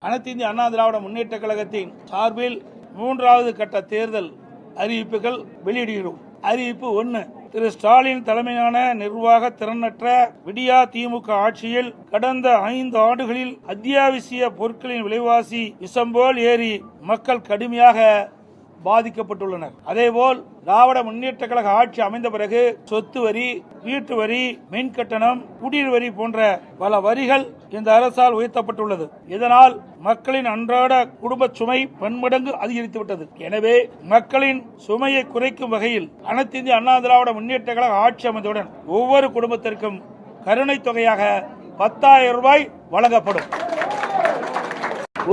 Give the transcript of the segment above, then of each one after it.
அனைத்து இந்திய அண்ணா திராவிட முன்னேற்ற கழகத்தின் சார்பில் 3வது கட்ட தேர்தல் அறிவிப்புகள் வெளியிடுகிறோம். அறிவிப்பு 1. திரு ஸ்டாலின் தலைமையிலான நிர்வாக திறனற்ற விடியா திமுக ஆட்சியில் கடந்த 5 ஆண்டுகளில் அத்தியாவசிய பொருட்களின் விலைவாசி விஷம் போல் ஏறி மக்கள் கடுமையாக பாதிக்கப்பட்டுள்ளனர். அதேபோல் திராவிட முன்னேற்ற கழக ஆட்சி அமைந்த பிறகு சொத்து வரி, வீட்டு வரி, மின் கட்டணம், குடிநீர் வரி போன்ற பல வரிகள் இந்த அரசால் உயர்த்தப்பட்டுள்ளது. இதனால் மக்களின் அன்றாட குடும்ப சுமை பன்மடங்கு அதிகரித்துவிட்டது. எனவே மக்களின் சுமையை குறைக்கும் வகையில் அனைத்து இந்திய அண்ணா திராவிட முன்னேற்ற கழக ஆட்சி அமைந்தவுடன் ஒவ்வொரு குடும்பத்திற்கும் கருணை தொகையாக 10,000 ரூபாய் வழங்கப்படும்.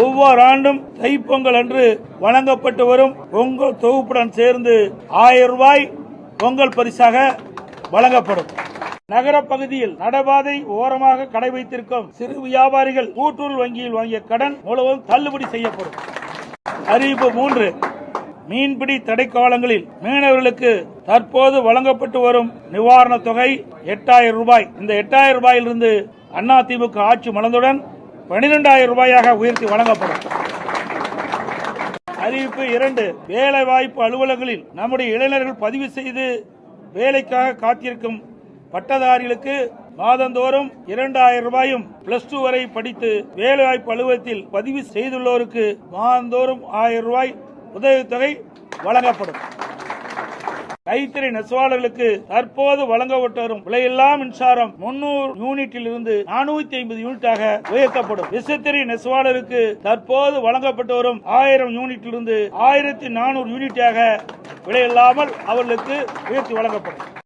ஒவ்வொரு ஆண்டும் தைப்பொங்கல் அன்று வழங்கப்பட்டு வரும் பொங்கல் தொகுப்புடன் சேர்ந்து 1000 ரூபாய் பொங்கல் பரிசாக வழங்கப்படும். நகர பகுதியில் நடைபாதை ஓரமாக கடை வைத்திருக்கும் சிறு வியாபாரிகள் கூட்டுறவு வங்கியில் வாங்கிய கடன் முழுவதும் தள்ளுபடி செய்யப்படும். அறிவிப்பு 3. மீன்பிடி தடை காலங்களில் மீனவர்களுக்கு தற்போது வழங்கப்பட்டு வரும் நிவாரண தொகை 8,000 ரூபாய். இந்த 8,000 ரூபாயிலிருந்து அதிமுக ஆட்சி மலர்ந்தவுடன் 12,000 ரூபாயாக உயர்த்தி வழங்கப்படும். அறிவிப்பு 2. வேலைவாய்ப்பு அலுவலகங்களில் நம்முடைய இளைஞர்கள் பதிவு செய்து வேலைக்காக காத்திருக்கும் பட்டதாரிகளுக்கு மாதந்தோறும் 2,000 ரூபாயும், +2 வரை படித்து வேலைவாய்ப்பு அலுவலகத்தில் பதிவு செய்துள்ளோருக்கு மாதந்தோறும் 1000 ரூபாய் உதவித்தொகை வழங்கப்படும். கைத்தறி நெசவாளர்களுக்கு தற்போது வழங்கப்பட்டு வரும் விலையில்லா மின்சாரம் 300 யூனிட்டில் இருந்து 450 யூனிட்டாக உயர்த்தப்படும். விசைத்தறி நெசவாளருக்கு தற்போது வழங்கப்பட்டு வரும் 1000 யூனிட்டில் இருந்து 1400 யூனிட்டாக விலையில்லாமல் அவர்களுக்கு உயர்த்தி வழங்கப்படும்.